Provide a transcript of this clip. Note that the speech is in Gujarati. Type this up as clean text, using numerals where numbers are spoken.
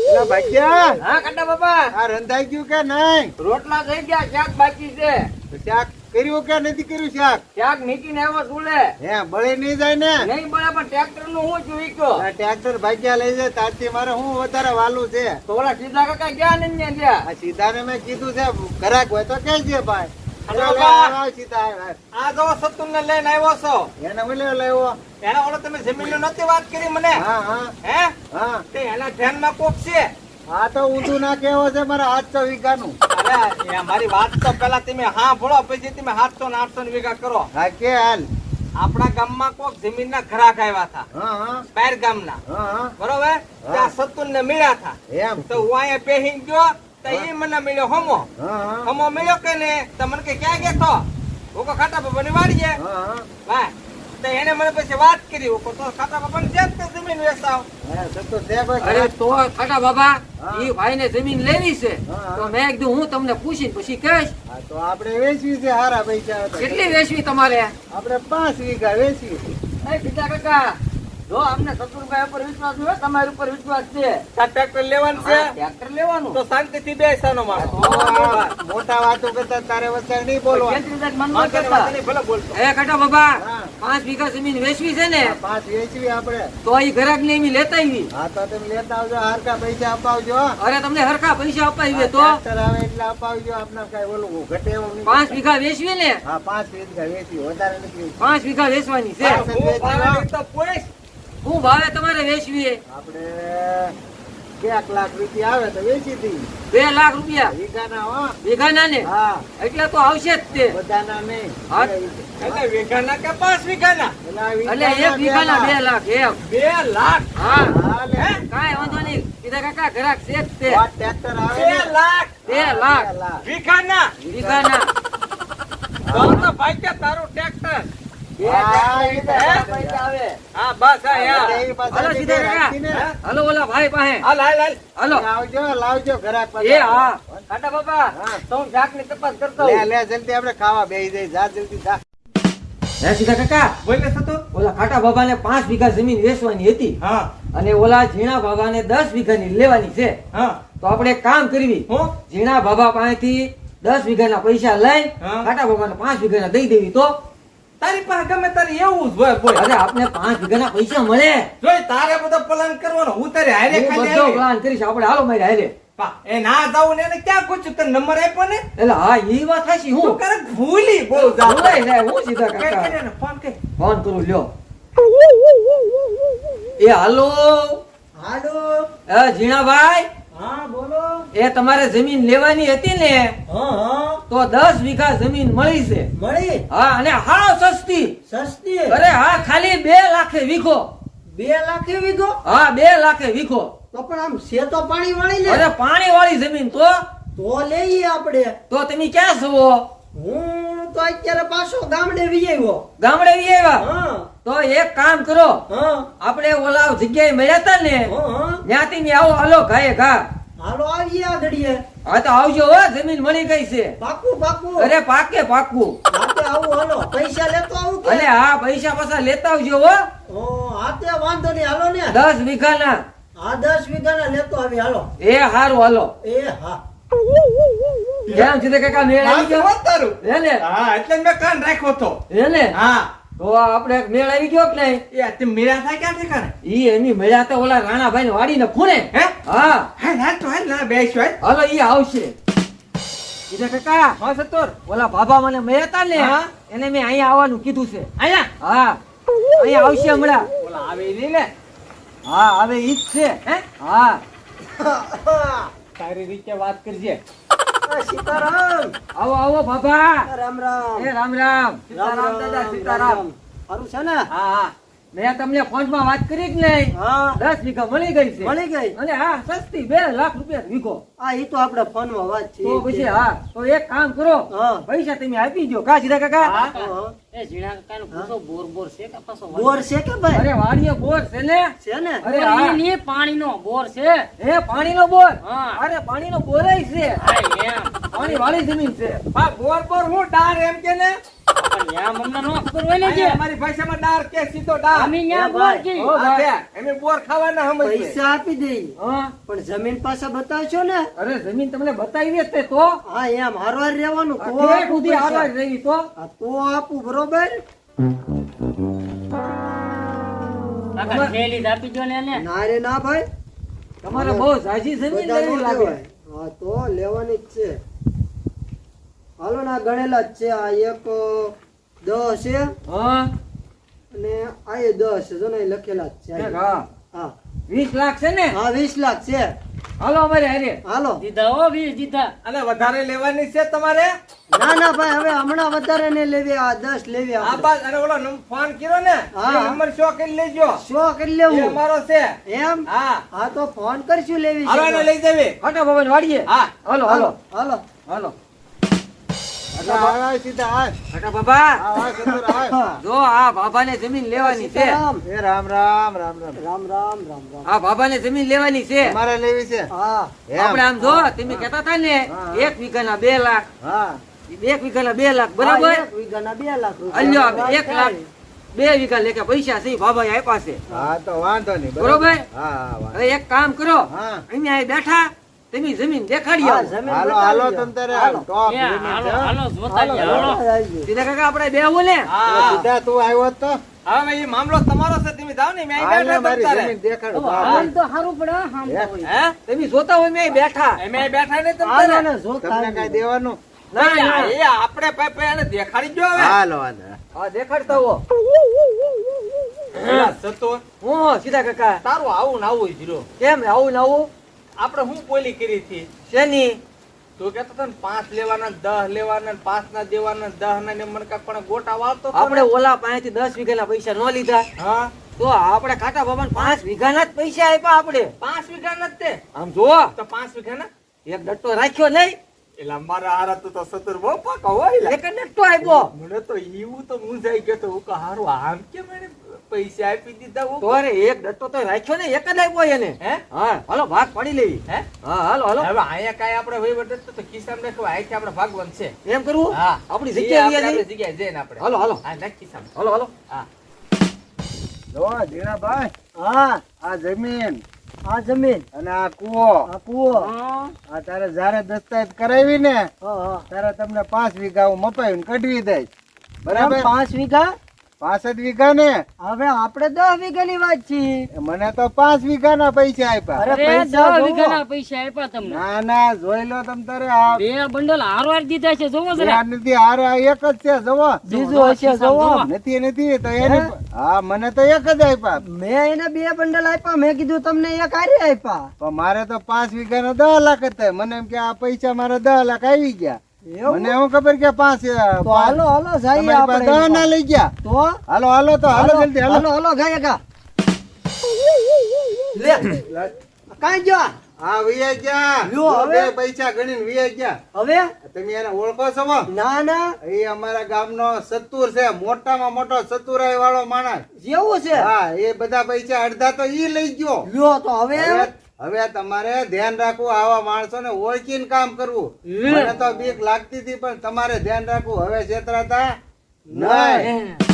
ભાગ્યા હા કાકા બાપા, આ રંધાઈ ગયું કે નહીં? રોટલા થઈ ગયા, શાક બાકી છે. શાક કર્યું કે નથી કર્યું? શાક શાક નીકળીને આવ્યો સુલે. હે બળી નહીં જાય ને? નહીં બળે, પણ ટ્રેક્ટર નું હું છું ઈકો. આ ટ્રેક્ટર ભાગ્યા લઈ જાય તારથી મારે હું વધારે વાલું છે. તો ઓલા સીધા કાકા ગયા ને ત્યાં ગયા. આ સીધાને મેં કીધું છે ઘરાક હોય તો કહેજે ભાઈ. અરે આવ, બા. આવ, સીધા આવ. આ જો સતુન ને લઈને આવ્યો છો. એને મળ્યો લેવો. એના ઓલો તમે જમીન નું નથી વાત કરી મને, હા હા હે? હા તે એના ધ્યાનમાં કોક છે. આ તો ઊંધું ના કેવો છે મારા 800 વીઘાનું. અરે એ મારી વાત તો પેલા તમે હા ભળો, પછી તમે 700 ને 800 વીઘા કરો. હા કે હાલ. આપણા ગામમાં કોક જમીન ના ઘરાક આવ્યા હતા, હા હા બાર ગામના, હા હા બરોબર? ત્યાં સતુન ને મળ્યા હતા. એમ. તો હું અહીંયા પેહીને ગયો તો એ મને મળ્યો હમો. હા હા હમો મળ્યો કે ને તો મને કે ક્યાં ગયા તો? હું કહું ખાટા બાપાની વાડીએ. હા હા ભાઈ તો એને મને પછી વાત કરી, હું કહું તો ખાટા બાપાની જેમ તે જમીન વેચાવ. હે, સતો છે ભાઈ. અરે તો ખાટા બાબા, હા. ઈ ભાઈને જમીન લેવી છે, હા. તો મેં કીધું હું તમને પૂછીને પછી કહીશ. હા, તો આપણે વેચવી છે હારા પૈસા હતા. કેટલી વેચવી તમારે? આપણે 5 વીઘા વેચવી. એ સીધા કાકા, જો અમને સતુરભાઈ ઉપર વિશ્વાસ હોય, તમારી ઉપર વિશ્વાસ છે. ટ્રેક્ટર લેવાનું છે, ટ્રેક્ટર લેવાનું તો શાંતિથી બેસવાનો માણસ. મોટા વાતો કરતા તારે વચ્ચે નહીં બોલવાનું. ભલે બોલતો. એ ખાટા બાબા, હા. 5 વીઘા જમીન વેચવી છે ને, 5 વેચવી આપણે. તો ઈ ઘરાક ને એમ લેતા આવી. હા તો તમે લેતા આવજો, હારકા પૈસા અપાવજો. હો. અરે તમને હરખા પૈસા અપાવીએ તો ટ્રેક્ટર આવે એટલે અપાવજો. આપને કઈ ઓલું ઘટે એવું નહીં. 5 વીઘા વેચવી ને, હા 5 વીઘા વેચવી, વધારે નથી. 5 વીઘા વેચવાની છે. હા. હું ભાવે તો પૂછ. હું ભાવે તમારે વેચવી? આપણે 1 લાખ રૂપિયા આવે તો વેચી દઈએ. 2 લાખ રૂપિયા વીઘાના હો. વીઘાના ને? હા એટલે તો આવશે જ તે. બધાના નહીં. હા. એટલે વીઘાના કે 5 વીઘાના? એટલે એટલે 1 વીઘાના 2 લાખ એમ. 2 લાખ. હા, હા લે. કાંઈ વાંધો નહીં. સીધા કાકા ઘરાક છે જ તે. આ ટ્રેક્ટર આવે 2 ને. લાખ 2 લાખ વીઘાના. વીઘાના. તો ભાગ્ય તારું ટ્રેક્ટર. હા, એ તો પૈસા આવે. હા બસ હા યાર. એ પાછા હાલો સીધા કાકા. રાખીને. હાલો ઓલા ભાઈ પાસે. હાલ હાલ હાલ. હાલો. લાવજો લાવજો ઘરાક એ હા. ખાટા બાપા, હા. તો હું શાકની તપાસ કરતો લે હોઉં. લે જલ્દી આપણે ખાવા બેસી જઈ. જા જલ્દી જા. હે સીધા કાકા, બોલ ને સતો. ઓલા ખાટા બાબાને 5 વીઘા જમીન વેચવાની હતી હા અને ઓલા ઝીણા બાબાને 10 વીઘાની લેવાની છે. હા. તો આપણે એક કામ કરવી, હું ઝીણા બાબા પાસેથી 10 વીઘાના પૈસા લઈ હા. ખાટા બાબાને 5 વીઘાના દઈ દેવી તો તારી પાસે ગમે તારી એવું જ હોય બોલ. અરે આપણે 5 વીઘાના પૈસા મળે. જોઈ તારે બધો પ્લાન કરવાનો, હું તારે હારે હું ખાલી બધો આવી. પ્લાન કરીશ. આપણે હાલો મારી હારે. પા, એ ના જાવું ને એને ક્યાં પૂછ્યું તને નંબર આપ્યો ને? એટલે હા ઈ વાત થાશી. તું હું કરે ભૂલી બહુ જાવ. ભૂલાઈ જાય હું સીધા કે કાકા. કરે ને ફોન કે. ફોન કરું લ્યો. એ હાલો. હાલો. એ ઝીણાભાઈ, હા બોલો. એ તમારે જમીન લેવાની હતી ને, હા હા. તો 10 વીઘા જમીન મળી છે. મળી હા, અને હાવ સસ્તી. સસ્તી. અરે હા, ખાલી 2 લાખે વીઘો. 2 લાખે વીઘો? હા, 2 લાખે વીઘો. તો પણ આમ છે તો પાણી વાળી અરે પાણી વાળી જમીન તો લઈએ આપણે. તો તમે ક્યાં છો? હું તો અત્યારે પાછો ગામડે વિજયવો. ગામડે વી આવ્યા? હા તો એક કામ કરો, હા આપણે ઓલા જગ્યાએ મળ્યા તા ને, હા. ત્યાંથી ને આવો હાલો ઘાએ ઘા. હાલો આવીએ આ ઘડીએ. હા તો આવજો હો, જમીન મળી ગઈ છે. પાકું પાકું. અરે પાકે પાકું. હાથે આવું હાલો. પૈસા લેતો આવું કે? અને હા, પૈસા પાછા લેતા આવજો હો. હાથે વાંધો નહીં હાલો ને. 10 વીઘાના. આ 10 વીઘાના લેતો આવી હાલો. એ હારું હાલો. એ હા. કેમ છે કાકા, મેળ આવી ગયો? તારું. હે ને? હા એટલે મેં કાન રાખ્યો તો. હે ને? હા. તો આપણે એક મેળ આવી ગયો કે નહીં? એ તે મેળા થાય ક્યાં ઠેકાણે? ઈ એની મળ્યા તો ઓલા રાણાભાઈ ને વાડીને ખૂણે. હે? હા હે ના તો હે ના બેસ્યો હે. હાલો, ઈ આવશે. કીધા કાકા, હા સતોર. ઓલા બાબા મને મળ્યા તા ને, હા. એને મેં અહીંયા આવવાનું કીધું છે. આયા. હા, અહીંયા આવશે હમણાં. ઓલા આવે ઈ ને. હા, હવે ઈ જ છે. હે? હા, તારી રીતે વાત કરજે. સીતારામ. આવો આવો બાબા. રામ રામ. એ રામ રામ. સીતારામ દાદા સીતારામ. સારું છે ને? હા હા, મેં તમને ફોનમાં વાત કરી કે નહીં? હા 10 વીઘા મળી ગઈ છે. મળી ગઈ. અને હા, સસ્તી 2 લાખ રૂપિયા વીઘો. આ ઈ તો આપણે ફોનમાં વાત છે. તો પછી હા, તો એક કામ કરો, હા. પૈસા તમે આપી દો. કા સીધા કાકા? હા. એ ઝીણા કાકાનો પૂછો બોર બોર છે કે પાછો બોર છે કે ભાઈ? અરે વાડીએ બોર છે ને? છે ને? અરે હા. ની પાણીનો બોર છે. એ પાણીનો બોર? હા. અરે પાણીનો બોર જ છે. હા એમ. પાણી વાળી જમીન છે. હા બોર બોર હું ડાર એમ કે ને. પણ ન્યા અમને નો ખબર હોય ને કે અમારી ભાષામાં ડાર કે સીધો ડાર. અમે ન્યા બોર કી. હા, છે. અમે બોર ખાવાના સમજીએ. પૈસા આપી દઈ હા પણ જમીન પાછા બતાવશો ને અરે જમીન તમને બતાવી તે તો હા એમ હારવાર રહેવાનું તો ઠેઠ આપવું સુધી પૈસા. આવાજ રહી તો હા, તો આપું બરોબર કાકા થેલી જ આપી દો ને એને. ના રે ના ભાઈ તમારે બહુ ઝાઝી જમીન બધા લેવી નો લાગે લેવાય. હા તો લેવાની જ છે હાલો ના ગણેલા જ છે આ એક 10 છે હા અને આ એ 10 છે જો ને અહીં લખેલા જ છે હા હા 20 લાખ છે ને હા 20 લાખ છે હાલો અમારે હારે હાલો દીધા હો 20 દીધા. અને વધારે લેવાની છે તમારે? ના ના ભાઈ હવે હમણાં વધારે ને લેવી આ 10 લેવી આ આપણે. બાદ અને ઓલો ફોન કર્યો ને હા. એ નંબર શો કરી લેજો. શું કરી એ લેવું અમારો છે. એમ હા. હા તો ફોન કરશું લેવી હાલો એને છે લઈ જવી. હટો બાબા વાડીએ હા. હાલો હાલો હાલો હાલો આવ સીધા આવ. હટો બાબા આવ સતુર આવ. જો આ બાબાને જમીન લેવાની છે સીતારામ. એ રામ રામ રામ રામ. રામ રામ રામ રામ આ બાબાને જમીન લેવાની છે તમારે લેવી છે? હા એમ? આપણે આમ જો તમે કહેતા હતા ને હા. 1 વીઘાના 2 લાખ હા 1 વીઘાના 2 લાખ બરાબર હા, એક વીઘાના 2 લાખ રૂપિયા. અલ્યો 1 લાખ 2 વીઘા લેખે પૈસા છે બાબાએ આપ્યા છે હા તો વાંધો નહીં. બરોબર? હા હા વાંધો. હવે એક કામ કરો હા. અહીંયા અહીં બેઠા તમે જમીન દેખાડી હા, આવો જમીન હાલો બતાવી હાલો દો. તમ તારે હાલો. ટોપ એ જમીન હાલો છે. હાલો જોતા હાલો, ગયા, હાલો. હાલો, આવી સીધા કાકા આપણે બેહવું ને હા. સીધા તું આવ્યો તો હવે એ મામલો તમારો છે. તમે જાઓ ને મેં અહીં હાલ ને બેઠા મારી તમ તારે. જમીન દેખાડો. હાલ તો સારું પડે હા, સાંભળતા હોય. હે? તમે જોતા હોય મેં અહીં બેઠા અમે અહીં બેઠા ને તમ હાલો તારે. ને, જોતા તમને આવી કઈ દો. દેવાનું? ના ના એ આપણે પાપે એને દેખાડી જો હવે. હાલો વાંધો. હા દેખાડતા હો પેલા સતો, હું સીધા કાકા તારું આવું ને આવું જીરો. કેમ આવું ને આવું આપણે શું બોલી કરી હતી? શેની તું કહેતો હતો ને 5 લેવાના 10 લેવાના 5 ના દેવાના 10 ના ને મને કાંઈક પણ ગોટા વાળતો હતો ને. આપણે ઓલા પાસેથી 10 વીઘાના પૈસા ન લીધા હા તો આપણે કાકા બાબાને 5 વીઘાના જ પૈસા આપ્યા આપણે 5 વીઘા નથી તે. આમ જો તો 5 વીઘા ના એક ડટ્ટો રાખ્યો નહીં એટલે અમારા હારા તું તો સતુર બહુ પાકા હોય. એક જ ડટ્ટો આપ્યો મને તો એવું તો મૂંઝાઈ ગયો તો હું કહું, હારું આમ કેમ એને પૈસા આપી દીધા હું? તો અરે એક ડટ્ટો તો રાખ્યો ને એક જ આપ્યો એને હે? હા હાલો ભાગ પાડી લેવી હે? હા હાલો હાલો હવે અહીંયા કાંઈ આપણે વહીવટ નથી તો ખિસ્સામાં નાખવા, અહીંથી આપણે ભાગવાનું છે. એમ કરવું હા. આપણી એ જગ્યાએ આપણે વ્યા જઈએ. આપણી જગ્યાએ જઈને આપણે. હાલો હાલો હા, નાખ ખિસ્સામાં. હાલો હાલો હા. જો જીણાભાઈ, હા આ જમીન આ જમીન અને આ કૂવો, આ કૂવો હા. આ તારે જ્યારે દસ્તાવેજ કરાવી ને હા હા ત્યારે તમને 5 વીઘા હું મપાવીને કઢવી દઈશ. બરાબર બરાબર? 5 વીઘા 5 જ વીઘા ને? હવે આપણે 10 વીઘાની વાત છે મને તો 5 વીઘાના પૈસા આપ્યા. અરે અરે પૈસા 10 જોવો. વીઘાના પૈસા આપ્યા તમને. ના ના જોઈ લો તમ તારે આ બે બંડલ હારવાર દીધા છે જોવો જરા. યાર નથી, હારે આ એક જ છે જુઓ. બીજું હશે જોવો નથી તો એની હા મને તો એક જ આપ્યા. મેં એને 2 બંડલ આપ્યા મેં કીધું તમને એક હારે આપ્યા પણ મારે તો 5 વીઘાના 10 લાખ જ થાય. મને એમ કે આ પૈસા મારા 10 લાખ આવી ગયા. એવું? મને એવું ખબર કે 5 તો હાલો હાલો જઈએ આપણે 10 ના લઈ ગયા. તો હાલો હાલો તો હાલો જલ્દી હાલો. હાલો હાલો ગયા કા લે કાઈ ગયો હા વિયા ગયા. લ્યો, હવે? બે પૈસા ગણીને વિયા ગયા. હવે તમે એને ઓળખો છો? ના ના એ અમારા ગામનો સતુર છે, મોટામાં મોટો સતુરાઈ વાળો માણસ. જેવું છે હા એ બધા પૈસા અડધા તો ઈ લઈ ગયો. લ્યો તો હવે હવે તમારે ધ્યાન રાખવું, આવા માણસોને ઓળખીને કામ કરવું. મને તો બીક લાગતી હતી પણ તમારે ધ્યાન રાખવું. હવે છેતરાતા નહીં.